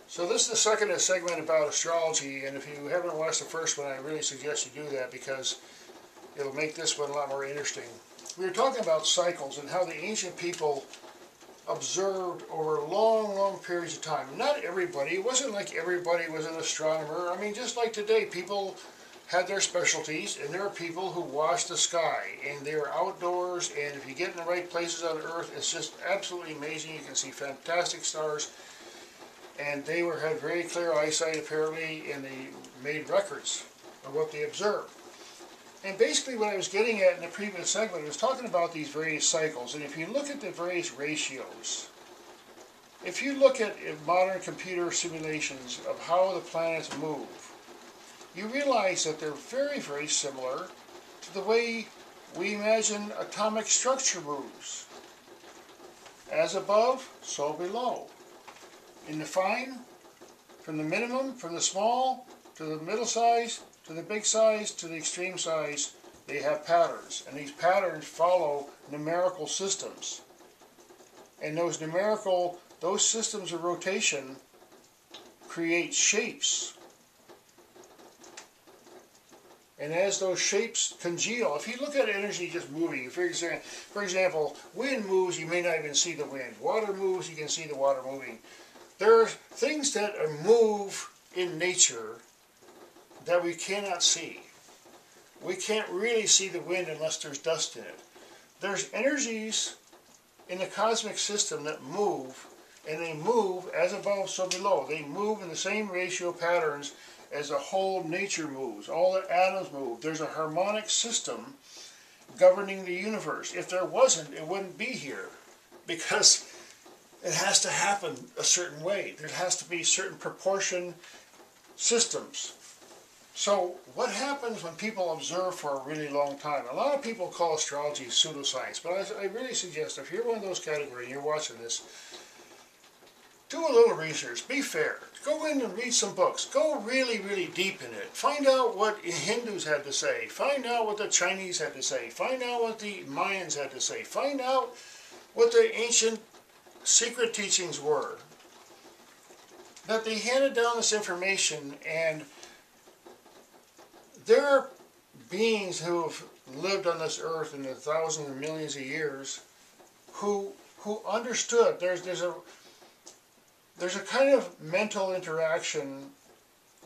So this is the second segment about astrology, and if you haven't watched the first one, I really suggest you do that because it'll make this one a lot more interesting. We were talking about cycles and how the ancient people observed over long, long periods of time. Not everybody, it wasn't like everybody was an astronomer. I mean, just like today, people had their specialties, and there are people who watch the sky, and they're outdoors, and if you get in the right places on Earth, it's just absolutely amazing. You can see fantastic stars. And they had very clear eyesight apparently, and they made records of what they observed. And basically what I was getting at in the previous segment was talking about these various cycles. And if you look at the various ratios, if you look at modern computer simulations of how the planets move, you realize that they're very, very similar to the way we imagine atomic structure moves. As above, so below. In the fine, from the minimum, from the small, to the middle size, to the big size, to the extreme size, they have patterns. And these patterns follow numerical systems. And those systems of rotation create shapes. And as those shapes congeal, if you look at energy just moving, for example, wind moves, you may not even see the wind. Water moves, you can see the water moving. There are things that move in nature that we cannot see. We can't really see the wind unless there's dust in it. There's energies in the cosmic system that move, and they move as above, so below. They move in the same ratio patterns as the whole nature moves. All the atoms move. There's a harmonic system governing the universe. If there wasn't, it wouldn't be here, because it has to happen a certain way. There has to be certain proportion systems. So what happens when people observe for a really long time? A lot of people call astrology pseudoscience, but I really suggest if you're one of those categories and you're watching this, do a little research. Be fair. Go in and read some books. Go really, really deep in it. Find out what Hindus had to say. Find out what the Chinese had to say. Find out what the Mayans had to say. Find out what the ancient secret teachings were. That they handed down this information, and there are beings who have lived on this earth in the thousands and millions of years who understood. There's a kind of mental interaction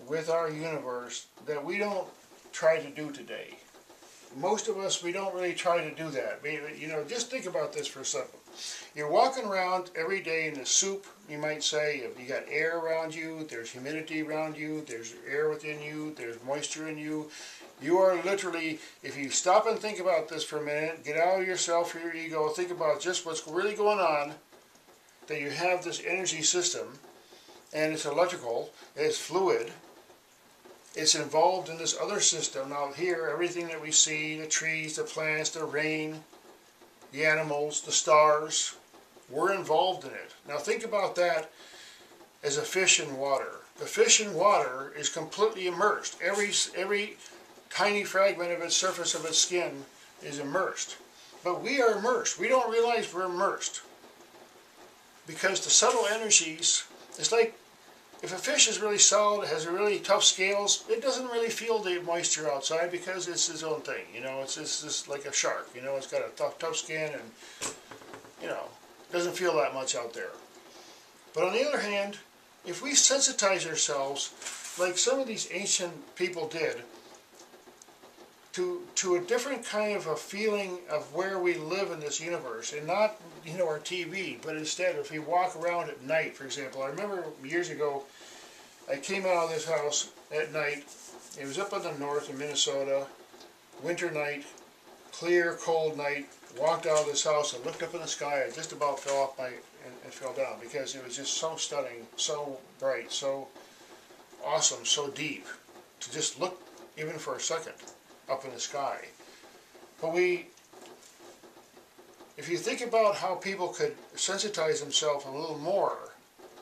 with our universe that we don't try to do today. Most of us, we don't really try to do that. Just think about this for a second. You're walking around every day in the soup, you might say. You got air around you, there's humidity around you, there's air within you, there's moisture in you. You are literally, if you stop and think about this for a minute, get out of yourself or your ego, think about just what's really going on, that you have this energy system, and it's electrical, it's fluid, it's involved in this other system. Now here, everything that we see, the trees, the plants, the rain, the animals, the stars, we're involved in it. Now think about that as a fish in water. The fish in water is completely immersed. Every tiny fragment of its surface of its skin is immersed. But we are immersed. We don't realize we're immersed. Because the subtle energies, it's like if a fish is really solid, has really tough scales, it doesn't really feel the moisture outside because it's its own thing. It's just like a shark. It's got a tough skin, and doesn't feel that much out there. But on the other hand, if we sensitize ourselves, like some of these ancient people did, to a different kind of a feeling of where we live in this universe, and not our TV, but instead if we walk around at night, for example. I remember years ago I came out of this house at night. It was up in the north in Minnesota, winter night, clear, cold night. Walked out of this house and looked up in the sky. I just about fell off and fell down because it was just so stunning, so bright, so awesome, so deep to just look even for a second up in the sky. But if you think about how people could sensitize themselves a little more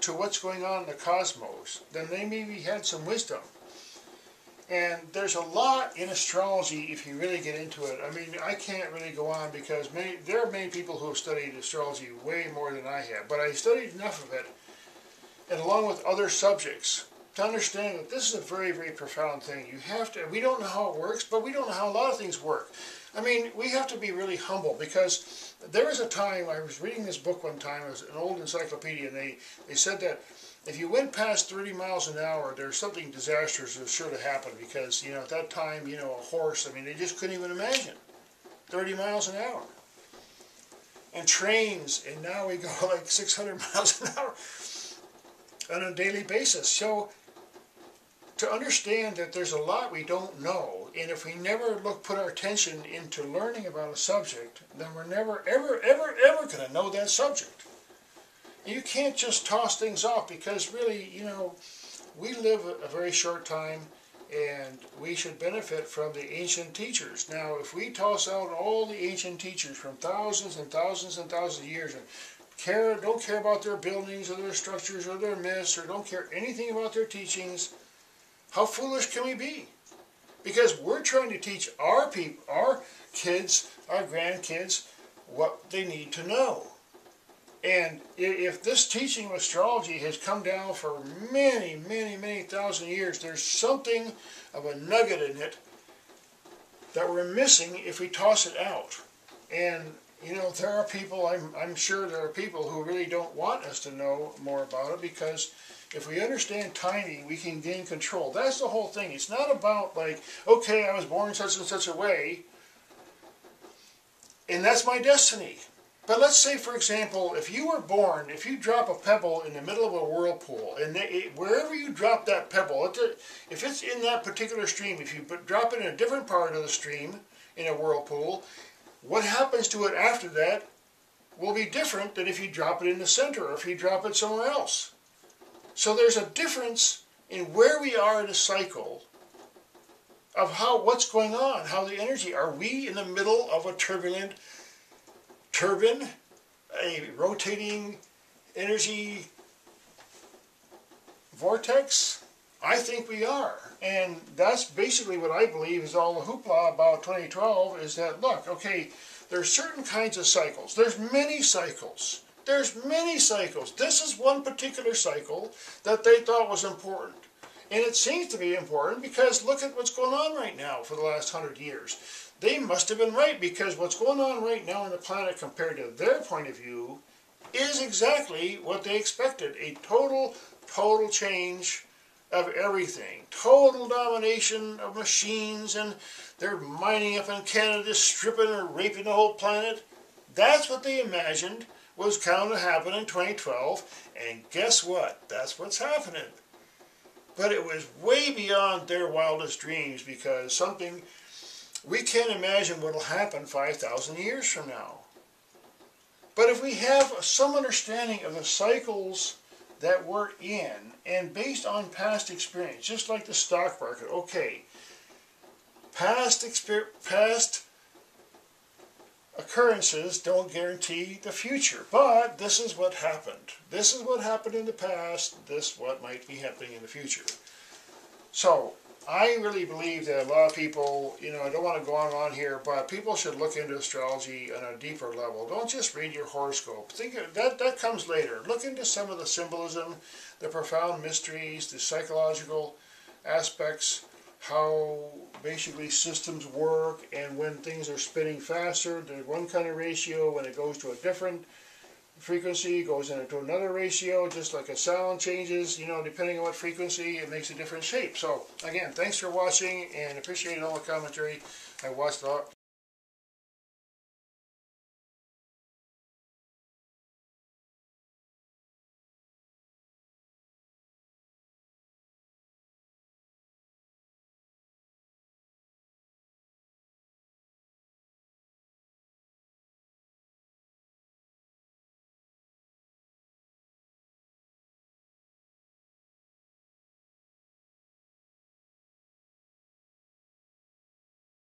to what's going on in the cosmos, then they maybe had some wisdom. And there's a lot in astrology if you really get into it. I mean, I can't really go on because there are many people who have studied astrology way more than I have, but I studied enough of it and along with other subjects, to understand that this is a very, very profound thing. You have to, we don't know how it works, but we don't know how a lot of things work. I mean, we have to be really humble, because there was a time, I was reading this book one time, it was an old encyclopedia, and they said that if you went past 30 miles an hour, there's something disastrous that was sure to happen, because, you know, at that time, you know, a horse, I mean, they just couldn't even imagine 30 miles an hour. And trains, and now we go like 600 miles an hour on a daily basis. So to understand that there's a lot we don't know, and if we never put our attention into learning about a subject, then we're never, ever, ever, ever going to know that subject. And you can't just toss things off, because really, you know, we live a very short time, and we should benefit from the ancient teachers. Now, if we toss out all the ancient teachers from thousands and thousands and thousands of years, and don't care about their buildings or their structures or their myths, or don't care anything about their teachings, how foolish can we be? Because we're trying to teach our people, our kids, our grandkids, what they need to know. And if this teaching of astrology has come down for many, many, many thousand years, there's something of a nugget in it that we're missing if we toss it out. And, you know, there are people, I'm sure there are people who really don't want us to know more about it, because if we understand timing, we can gain control. That's the whole thing. It's not about like, okay, I was born such and such a way, and that's my destiny. But let's say, for example, if you were born, if you drop a pebble in the middle of a whirlpool, and wherever you drop that pebble, if it's in that particular stream, if you drop it in a different part of the stream, in a whirlpool, what happens to it after that will be different than if you drop it in the center, or if you drop it somewhere else. So there's a difference in where we are in the cycle of what's going on, how the energy. Are we in the middle of a turbulent turbine, a rotating energy vortex? I think we are. And that's basically what I believe is all the hoopla about 2012, is that, look, okay, there's certain kinds of cycles. There's many cycles. There's many cycles. This is one particular cycle that they thought was important. And it seems to be important, because look at what's going on right now for the last 100 years. They must have been right, because what's going on right now on the planet compared to their point of view is exactly what they expected. A total change of everything. Total domination of machines, and they're mining up in Canada, stripping or raping the whole planet. That's what they imagined was going to happen in 2012, and guess what? That's what's happening. But it was way beyond their wildest dreams, because something we can't imagine what will happen 5,000 years from now. But if we have some understanding of the cycles that we're in, and based on past experience, just like the stock market, okay, past occurrences don't guarantee the future, but this is what happened. This is what happened in the past. This is what might be happening in the future. So I really believe that a lot of people, you know, I don't want to go on and on here, but people should look into astrology on a deeper level. Don't just read your horoscope. Think of, that comes later. Look into some of the symbolism, the profound mysteries, the psychological aspects, how basically systems work, and when things are spinning faster, there's one kind of ratio. When it goes to a different frequency, it goes into another ratio, just like a sound changes, you know, depending on what frequency, it makes a different shape. So, again, thanks for watching, and appreciate all the commentary. I watched a lot.